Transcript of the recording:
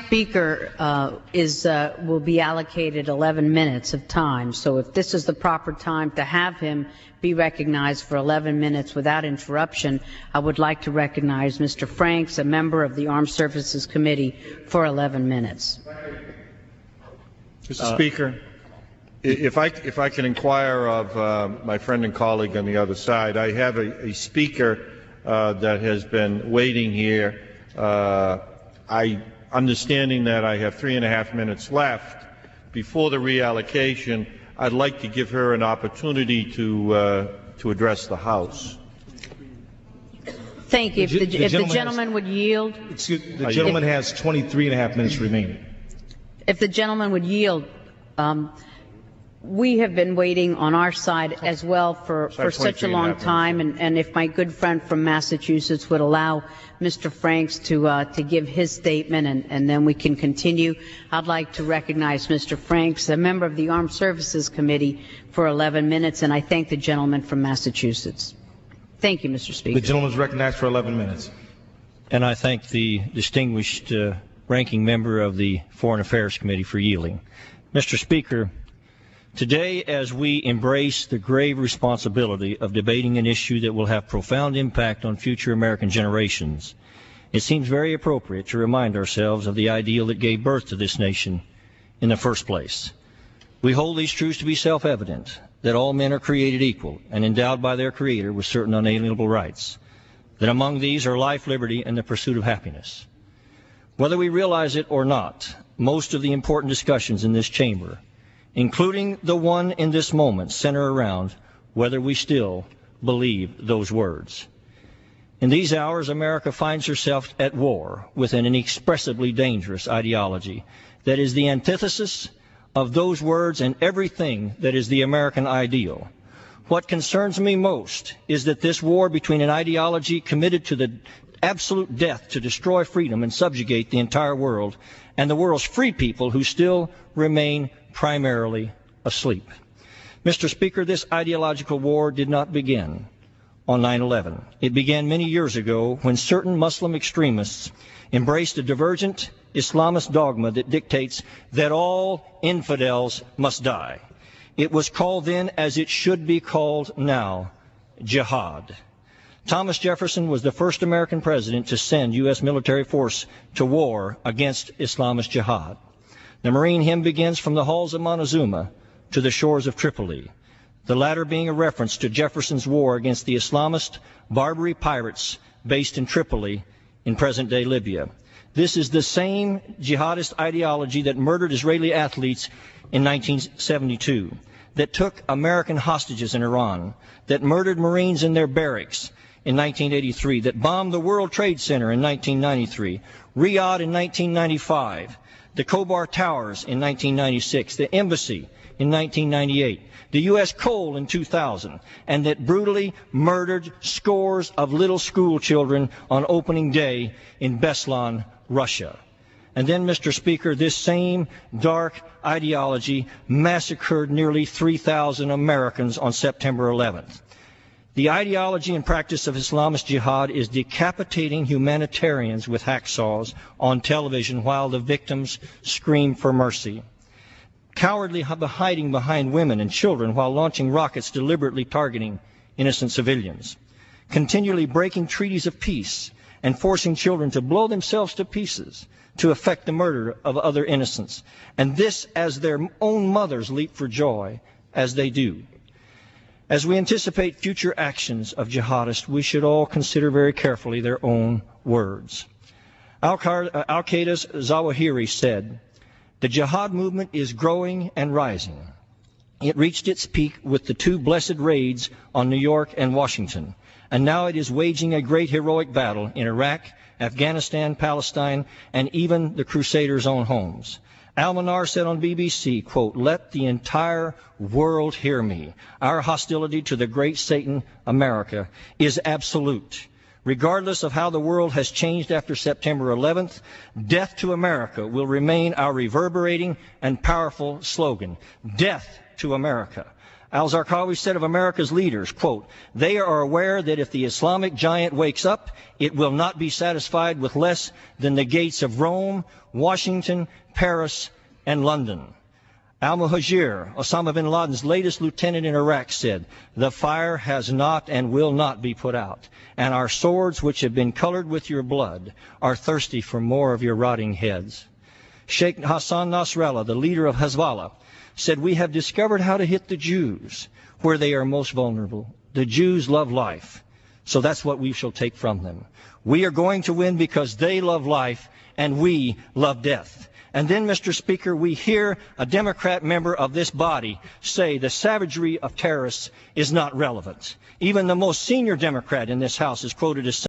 Speaker will be allocated 11 minutes of time, so if this is the proper time to have him be recognized for 11 minutes without interruption, I would like to recognize Mr. Franks, a member of the Armed Services Committee, for 11 minutes. Mr. Speaker, if I can inquire of my friend and colleague on the other side, I have a speaker that has been waiting here. Understanding that I have 3.5 minutes left before the reallocation, I'd like to give her an opportunity to address the House. Thank you. If the gentleman would yield. The gentleman has 23.5 minutes remaining. If the gentleman would yield, we have been waiting on our side as well for such a long time, and if my good friend from Massachusetts would allow Mr. Franks to give his statement, and then we can continue. I'd like to recognize Mr. Franks, a member of the Armed Services Committee, for 11 minutes, and I thank the gentleman from Massachusetts. Thank you, Mr. Speaker. The gentleman is recognized for 11 minutes. And I thank the distinguished ranking member of the Foreign Affairs Committee for yielding. Mr. Speaker, today, as we embrace the grave responsibility of debating an issue that will have profound impact on future American generations, it seems very appropriate to remind ourselves of the ideal that gave birth to this nation in the first place. We hold these truths to be self-evident, that all men are created equal and endowed by their Creator with certain unalienable rights, that among these are life, liberty, and the pursuit of happiness. Whether we realize it or not, most of the important discussions in this chamber, including the one in this moment, center around whether we still believe those words. In these hours, America finds herself at war with an inexpressibly dangerous ideology that is the antithesis of those words and everything that is the American ideal. What concerns me most is that this war between an ideology committed to the absolute death to destroy freedom and subjugate the entire world, and the world's free people who still remain primarily asleep. Mr. Speaker, this ideological war did not begin on 9/11. It began many years ago when certain Muslim extremists embraced a divergent Islamist dogma that dictates that all infidels must die. It was called then, as it should be called now, jihad. Thomas Jefferson was the first American president to send U.S. military force to war against Islamist jihad. The Marine hymn begins from the halls of Montezuma to the shores of Tripoli, the latter being a reference to Jefferson's war against the Islamist Barbary pirates based in Tripoli in present-day Libya. This is the same jihadist ideology that murdered Israeli athletes in 1972, that took American hostages in Iran, that murdered Marines in their barracks in 1983, that bombed the World Trade Center in 1993, Riyadh in 1995, the Khobar Towers in 1996, the Embassy in 1998, the U.S. Cole in 2000, and that brutally murdered scores of little school children on opening day in Beslan, Russia. And then, Mr. Speaker, this same dark ideology massacred nearly 3,000 Americans on September 11th. The ideology and practice of Islamist jihad is decapitating humanitarians with hacksaws on television while the victims scream for mercy. Cowardly hiding behind women and children while launching rockets deliberately targeting innocent civilians. Continually breaking treaties of peace and forcing children to blow themselves to pieces to effect the murder of other innocents. And this as their own mothers leap for joy as they do. As we anticipate future actions of jihadists, we should all consider very carefully their own words. Al-Qaeda's Zawahiri said, "The jihad movement is growing and rising. It reached its peak with the two blessed raids on New York and Washington, and now it is waging a great heroic battle in Iraq, Afghanistan, Palestine, and even the Crusaders' own homes." Al-Manar said on BBC, quote, "Let the entire world hear me. Our hostility to the great Satan, America, is absolute. Regardless of how the world has changed after September 11th, death to America will remain our reverberating and powerful slogan. Death to America. Al-Zarqawi said of America's leaders, quote, "They are aware that if the Islamic giant wakes up, it will not be satisfied with less than the gates of Rome, Washington, Paris, and London." Al-Muhajir, Osama bin Laden's latest lieutenant in Iraq, said, "The fire has not and will not be put out, and our swords, which have been colored with your blood, are thirsty for more of your rotting heads." Sheikh Hassan Nasrallah, the leader of Hezbollah, said, "We have discovered how to hit the Jews where they are most vulnerable. The Jews love life, so that's what we shall take from them. We are going to win because they love life and we love death." And then, Mr. Speaker, we hear a Democrat member of this body say the savagery of terrorists is not relevant. Even the most senior Democrat in this House is quoted as